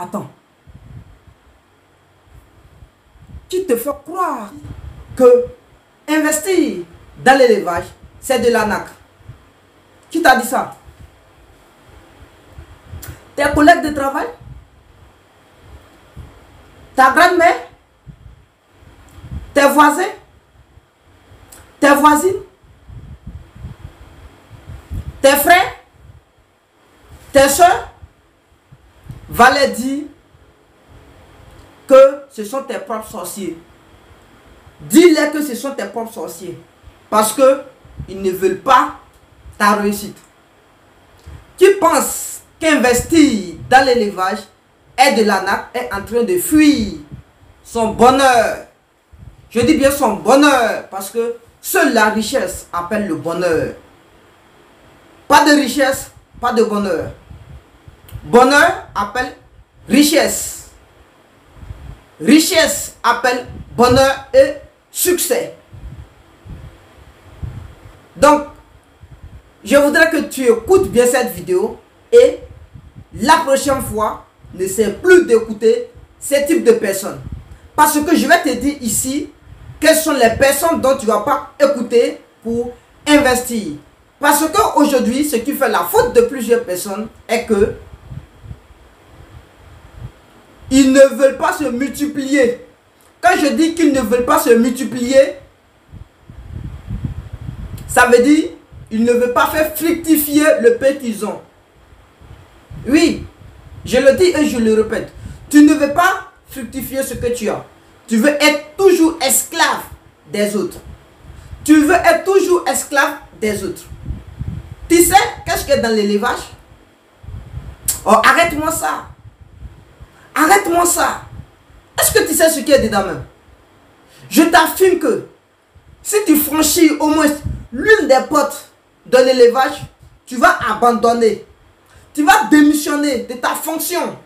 Attends. Qui te fait croire que investir dans l'élevage, c'est de l'arnaque? Qui t'a dit ça? Tes collègues de travail? Ta grand-mère? Tes voisins? Tes voisines? Tes frères? Tes soeurs? Va leur dire que ce sont tes propres sorciers. Dis-leur que ce sont tes propres sorciers. Parce que ils ne veulent pas ta réussite. Qui pense qu'investir dans l'élevage est de l'arnaque, est en train de fuir son bonheur. Je dis bien son bonheur, parce que seule la richesse appelle le bonheur. Pas de richesse, pas de bonheur. Bonheur appelle richesse. Richesse appelle bonheur et succès. Donc, je voudrais que tu écoutes bien cette vidéo et la prochaine fois, n'essaie plus d'écouter ce type de personnes. Parce que je vais te dire ici quelles sont les personnes dont tu ne vas pas écouter pour investir. Parce qu'aujourd'hui, ce qui fait la faute de plusieurs personnes est que ils ne veulent pas se multiplier. Quand je dis qu'ils ne veulent pas se multiplier, ça veut dire qu'ils ne veulent pas faire fructifier le peu qu'ils ont. Oui, je le dis et je le répète. Tu ne veux pas fructifier ce que tu as. Tu veux être toujours esclave des autres. Tu veux être toujours esclave des autres. Tu sais, qu'est-ce qu'il y a dans l'élevage? Oh, arrête-moi ça. Arrête-moi ça. Est-ce que tu sais ce qu'il y a dedans même? Je t'affirme que si tu franchis au moins l'une des portes de l'élevage, tu vas abandonner. Tu vas démissionner de ta fonction.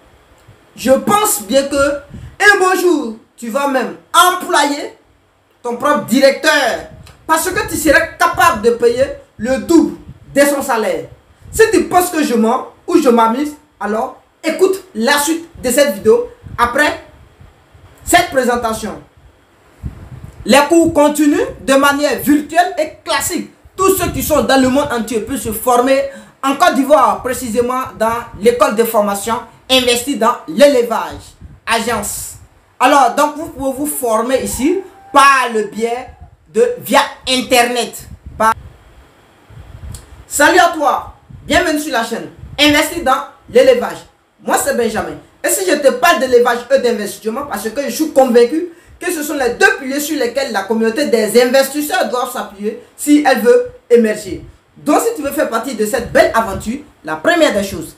Je pense bien que un beau jour, tu vas même employer ton propre directeur. Parce que tu serais capable de payer le double de son salaire. Si tu penses que je mens ou je m'amuse, alors écoute la suite de cette vidéo après cette présentation. Les cours continuent de manière virtuelle et classique. Tous ceux qui sont dans le monde entier peuvent se former en Côte d'Ivoire, précisément dans l'école de formation investie dans l'élevage, agence. Alors, donc vous pouvez vous former ici par le biais de via internet. Salut à toi, bienvenue sur la chaîne Investir dans l'élevage. Moi c'est Benjamin. Et si je te parle d'élevage et d'investissement, parce que je suis convaincu que ce sont les deux piliers sur lesquels la communauté des investisseurs doit s'appuyer si elle veut émerger. Donc si tu veux faire partie de cette belle aventure, la première des choses,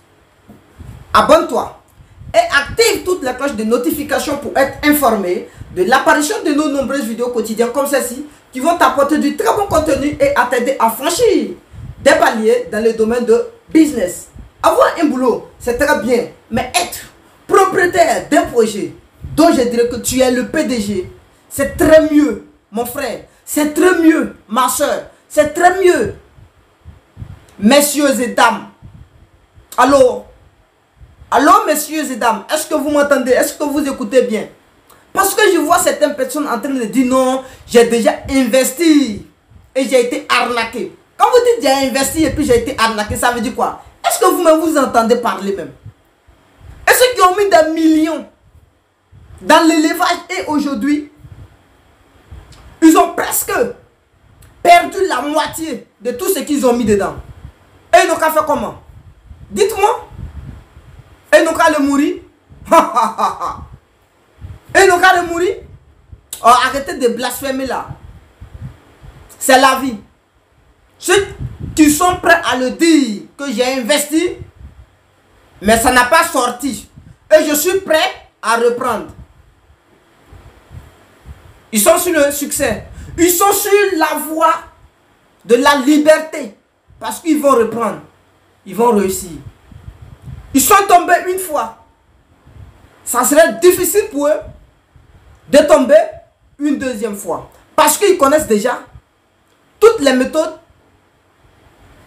abonne-toi et active toutes les cloches de notification pour être informé de l'apparition de nos nombreuses vidéos quotidiennes comme celle-ci qui vont t'apporter du très bon contenu et à t'aider à franchir des paliers dans le domaine de business. Avoir un boulot, c'est très bien, mais être propriétaire d'un projet dont je dirais que tu es le PDG, c'est très mieux, mon frère. C'est très mieux, ma soeur. C'est très mieux, messieurs et dames. Allô, messieurs et dames, est-ce que vous m'entendez? Est-ce que vous écoutez bien? Parce que je vois certaines personnes en train de dire non, j'ai déjà investi et j'ai été arnaqué. Quand vous dites j'ai investi et puis j'ai été arnaqué, ça veut dire quoi? Est-ce que vous-même vous entendez parler même? Et ceux qui ont mis des millions dans l'élevage et aujourd'hui, ils ont presque perdu la moitié de tout ce qu'ils ont mis dedans. Et ils n'ont qu'à faire comment? Dites-moi. Et ils n'ont qu'à le mourir. Et ils n'ont qu'à le mourir. Oh, arrêtez de blasphémer là. C'est la vie. Ceux qui sont prêts à le dire que j'ai investi, mais ça n'a pas sorti. Et je suis prêt à reprendre. Ils sont sur le succès. Ils sont sur la voie de la liberté. Parce qu'ils vont reprendre. Ils vont réussir. Ils sont tombés une fois. Ça serait difficile pour eux de tomber une deuxième fois. Parce qu'ils connaissent déjà toutes les méthodes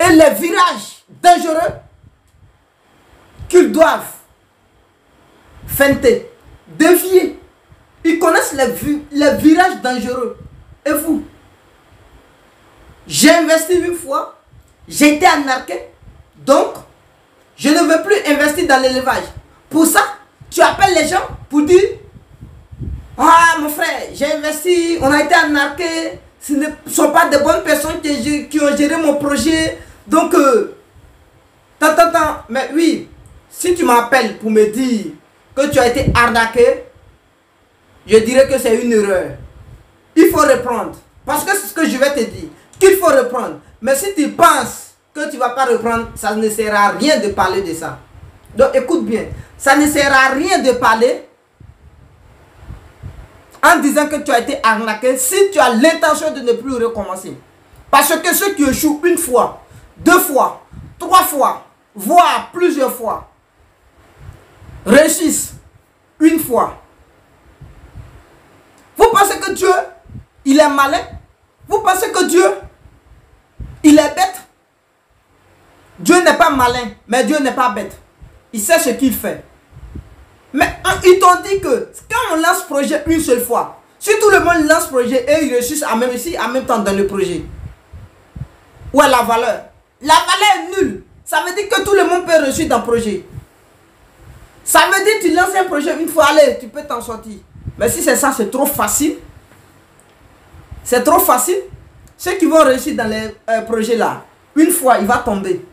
et les virages dangereux qu'ils doivent feinter, dévier. Ils connaissent les virages dangereux. Et vous? J'ai investi une fois, j'ai été arnaqué, donc je ne veux plus investir dans l'élevage. Pour ça, tu appelles les gens pour dire: ah mon frère, j'ai investi, on a été arnaqué, ce ne sont pas de bonnes personnes qui ont géré mon projet. Donc, mais oui, si tu m'appelles pour me dire que tu as été arnaqué, je dirais que c'est une erreur. Il faut reprendre. Parce que c'est ce que je vais te dire, qu'il faut reprendre. Mais si tu penses que tu ne vas pas reprendre, ça ne sert à rien de parler de ça. Donc écoute bien, ça ne sert à rien de parler en disant que tu as été arnaqué si tu as l'intention de ne plus recommencer. Parce que ceux qui échouent une fois, deux fois, trois fois, voire plusieurs fois, réussissent une fois. Vous pensez que Dieu, il est malin? Vous pensez que Dieu, il est bête? Dieu n'est pas malin, mais Dieu n'est pas bête. Il sait ce qu'il fait. Mais ils t'ont dit que quand on lance projet une seule fois, si tout le monde lance projet et ils réussissent en même temps dans le projet, où est la valeur? La valeur est nulle. Ça veut dire que tout le monde peut réussir dans le projet. Ça veut dire que tu lances un projet une fois, allez, tu peux t'en sortir. Mais si c'est ça, c'est trop facile. C'est trop facile. Ceux qui vont réussir dans les projets là, une fois, il va tomber.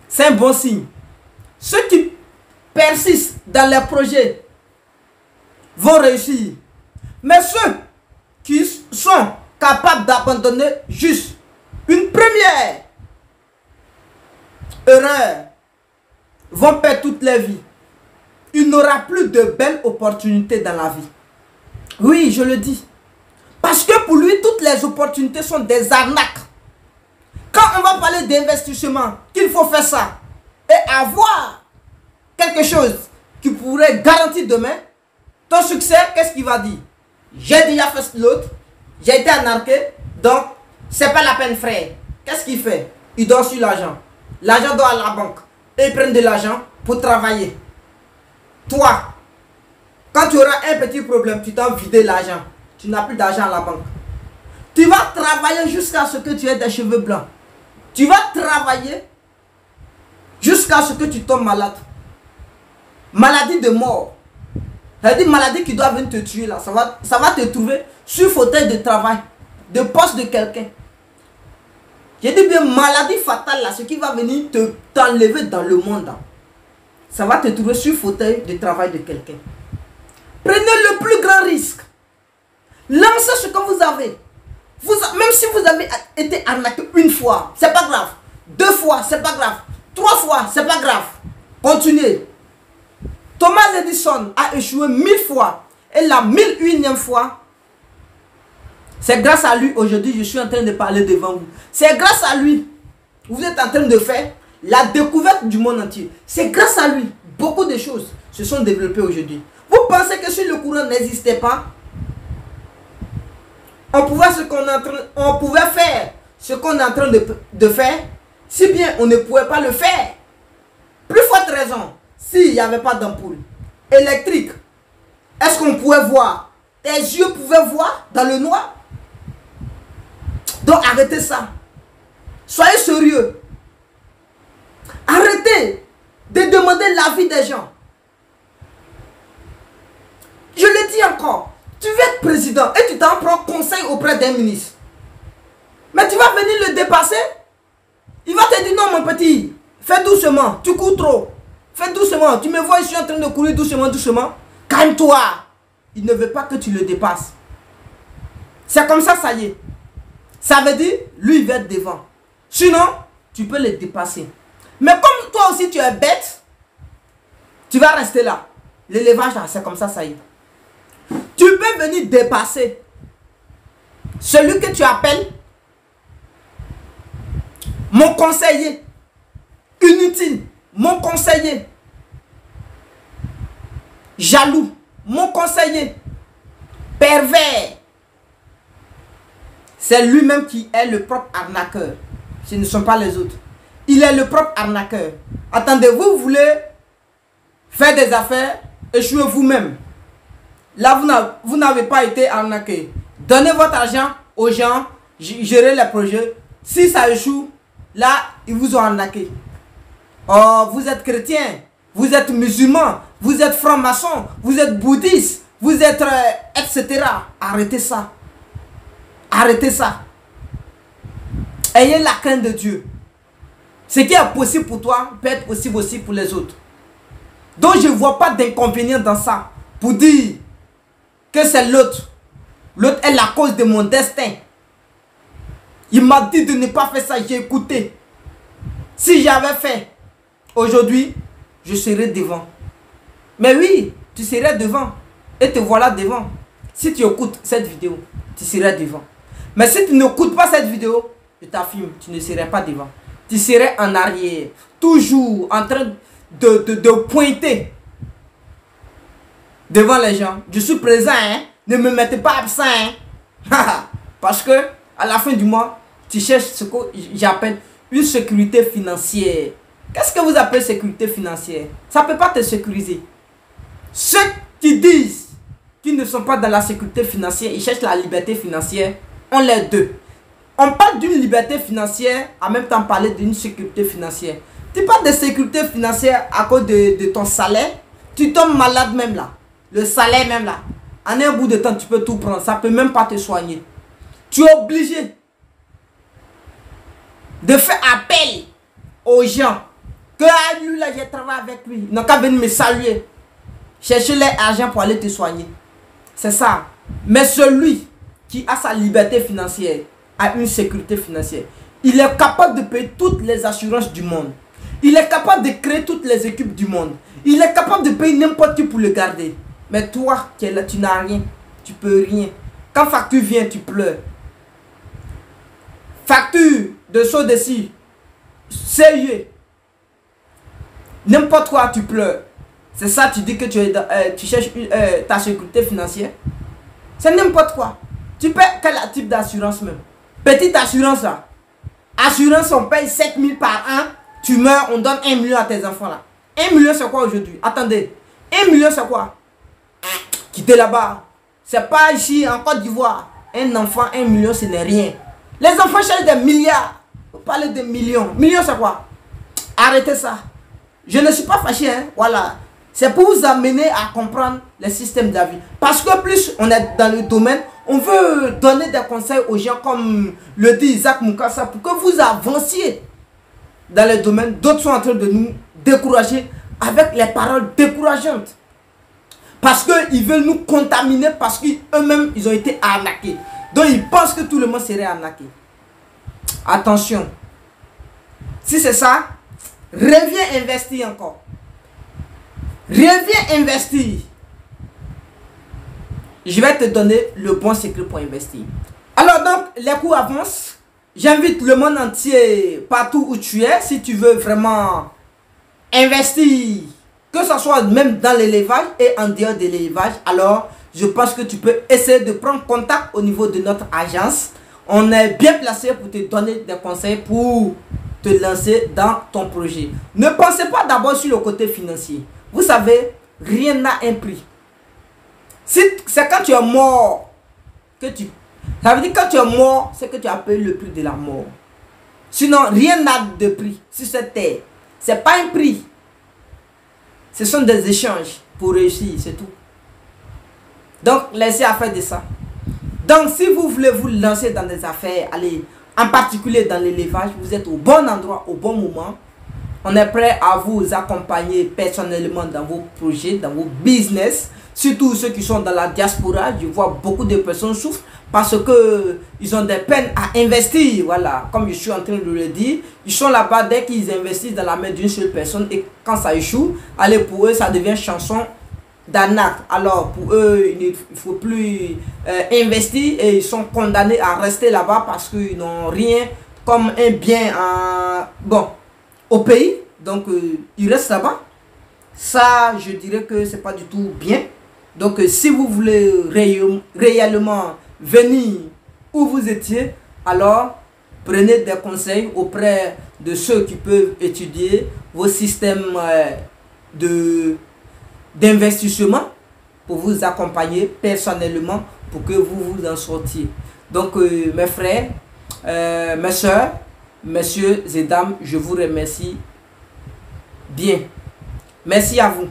C'est un bon signe. Ceux qui persistent dans les projets vont réussir. Mais ceux qui sont capables d'abandonner juste une première erreur vont perdre toute leur vie. Il n'aura plus de belles opportunités dans la vie. Oui, je le dis. Parce que pour lui, toutes les opportunités sont des arnaques. Quand on va parler d'investissement, qu'il faut faire ça et avoir quelque chose qui pourrait garantir demain ton succès, qu'est-ce qu'il va dire? J'ai déjà fait l'autre, j'ai été arnaqué, donc c'est pas la peine, frère. Qu'est-ce qu'il fait? Il dort sur l'argent. L'argent doit à la banque. Et ils prennent de l'argent pour travailler. Toi, quand tu auras un petit problème, tu t'as vidé l'argent. Tu n'as plus d'argent à la banque. Tu vas travailler jusqu'à ce que tu aies des cheveux blancs. Tu vas travailler jusqu'à ce que tu tombes malade. Maladie de mort. C'est-à-dire maladie qui doit venir te tuer là. Ça va te trouver sur fauteuil de travail, de poste de quelqu'un. J'ai dit bien maladie fatale là, ce qui va venir t'enlever dans le monde. Là. Ça va te trouver sur fauteuil de travail de quelqu'un. Prenez le plus grand risque. Lancez ce que vous avez. Même si vous avez été arnaqué une fois, c'est pas grave. Deux fois, c'est pas grave. Trois fois, c'est pas grave. Continuez. Thomas Edison a échoué 1000 fois. Et la 1001e fois, c'est grâce à lui, aujourd'hui, je suis en train de parler devant vous. C'est grâce à lui, vous êtes en train de faire la découverte du monde entier. C'est grâce à lui, beaucoup de choses se sont développées aujourd'hui. Vous pensez que si le courant n'existait pas, on pouvait faire ce qu'on est en train de faire, si bien on ne pouvait pas le faire. Plus forte raison, s'il n'y avait pas d'ampoule électrique, est-ce qu'on pouvait voir? Tes yeux pouvaient voir dans le noir? Donc arrêtez ça. Soyez sérieux. Arrêtez de demander l'avis des gens. Je le dis encore. Tu veux être président et tu t'en prends conseil auprès d'un ministre. Mais tu vas venir le dépasser. Il va te dire non mon petit, fais doucement, tu cours trop. Fais doucement, tu me vois, je suis en train de courir doucement, doucement. Calme-toi. Il ne veut pas que tu le dépasses. C'est comme ça, ça y est. Ça veut dire, lui il va être devant. Sinon, tu peux le dépasser. Mais comme toi aussi tu es bête, tu vas rester là. L'élevage là, c'est comme ça, ça y est. Tu peux venir dépasser celui que tu appelles mon conseiller, inutile, mon conseiller, jaloux, mon conseiller, pervers. C'est lui-même qui est le propre arnaqueur. Ce ne sont pas les autres. Il est le propre arnaqueur. Attendez, vous voulez faire des affaires échouez vous-même. Là, vous n'avez pas été arnaqué. Donnez votre argent aux gens, gérez les projets. Si ça échoue, là, ils vous ont arnaqué. Oh, vous êtes chrétien, vous êtes musulman, vous êtes franc-maçon, vous êtes bouddhiste, vous êtes etc. Arrêtez ça. Arrêtez ça. Ayez la crainte de Dieu. Ce qui est possible pour toi peut être possible aussi pour les autres. Donc je ne vois pas d'inconvénient dans ça. Pour dire que c'est l'autre. L'autre est la cause de mon destin. Il m'a dit de ne pas faire ça, j'ai écouté. Si j'avais fait, aujourd'hui, je serais devant. Mais oui, tu serais devant. Et te voilà devant. Si tu écoutes cette vidéo, tu serais devant. Mais si tu n'écoutes pas cette vidéo, je t'affirme, tu ne serais pas devant. Tu serais en arrière. Toujours en train de pointer devant les gens. Je suis présent, hein. Ne me mettez pas absent, hein. Parce que à la fin du mois, tu cherches ce que j'appelle une sécurité financière. Qu'est-ce que vous appelez sécurité financière? Ça ne peut pas te sécuriser. Ceux qui disent qu'ils ne sont pas dans la sécurité financière, ils cherchent la liberté financière, on les deux. On parle d'une liberté financière, en même temps parler d'une sécurité financière. Tu parles de sécurité financière à cause de ton salaire, tu tombes malade même là. Le salaire même là. En un bout de temps, tu peux tout prendre. Ça ne peut même pas te soigner. Tu es obligé de faire appel aux gens. Que lui là, j'ai travaillé avec lui. Ils n'ont qu'à venir me saluer. Chercher l'argent pour aller te soigner. C'est ça. Mais celui qui a sa liberté financière, a une sécurité financière. Il est capable de payer toutes les assurances du monde. Il est capable de créer toutes les équipes du monde. Il est capable de payer n'importe qui pour le garder. Mais toi, qui es là, tu n'as rien. Tu peux rien. Quand facture vient, tu pleures. Facture de saut dessus. Sérieux. N'importe quoi, tu pleures. C'est ça, tu dis que tu cherches ta sécurité financière. C'est n'importe quoi. Tu paies quel type d'assurance même? Petite assurance là. Assurance, on paye 7 000 par an. Tu meurs, on donne 1 million à tes enfants là. 1 million c'est quoi aujourd'hui? Attendez. 1 million c'est quoi? Quittez là-bas. C'est pas ici en Côte d'Ivoire. Un enfant, 1 million ce n'est rien. Les enfants cherchent des milliards. Vous parlez de millions. Millions c'est quoi? Arrêtez ça. Je ne suis pas fâché, hein. Voilà. C'est pour vous amener à comprendre le système de la vie. Parce que plus on est dans le domaine, on veut donner des conseils aux gens comme le dit Isaac Mukasa pour que vous avanciez dans le domaine. D'autres sont en train de nous décourager avec les paroles décourageantes. Parce qu'ils veulent nous contaminer parce qu'eux-mêmes, ils ont été arnaqués. Donc ils pensent que tout le monde serait arnaqué. Attention. Si c'est ça, reviens investir encore. Reviens investir. Je vais te donner le bon secret pour investir. Alors donc, les cours avancent. J'invite le monde entier, partout où tu es, si tu veux vraiment investir, que ce soit même dans l'élevage et en dehors de l'élevage, alors je pense que tu peux essayer de prendre contact au niveau de notre agence. On est bien placé pour te donner des conseils pour te lancer dans ton projet. Ne pensez pas d'abord sur le côté financier. Vous savez, rien n'a un prix. C'est quand tu es mort que tu... Ça veut dire que quand tu es mort, c'est que tu as payé le prix de la mort. Sinon, rien n'a de prix sur cette terre. Ce n'est pas un prix. Ce sont des échanges pour réussir, c'est tout. Donc, laissez affaire de ça. Donc, si vous voulez vous lancer dans des affaires, allez, en particulier dans l'élevage, vous êtes au bon endroit, au bon moment. On est prêt à vous accompagner personnellement dans vos projets, dans vos business. Surtout ceux qui sont dans la diaspora. Je vois beaucoup de personnes souffrent parce qu'ils ont des peines à investir. Voilà, comme je suis en train de le dire. Ils sont là-bas dès qu'ils investissent dans la main d'une seule personne. Et quand ça échoue, allez, pour eux, ça devient chanson d'arnaque. Alors, pour eux, il ne faut plus investir et ils sont condamnés à rester là-bas parce qu'ils n'ont rien comme un bien au pays. Donc, ils restent là-bas. Ça, je dirais que c'est pas du tout bien. Donc, si vous voulez réellement venir où vous étiez, alors prenez des conseils auprès de ceux qui peuvent étudier vos systèmes d'investissement pour vous accompagner personnellement pour que vous vous en sortiez. Donc, mes frères, mes soeurs, messieurs et dames, je vous remercie bien. Merci à vous.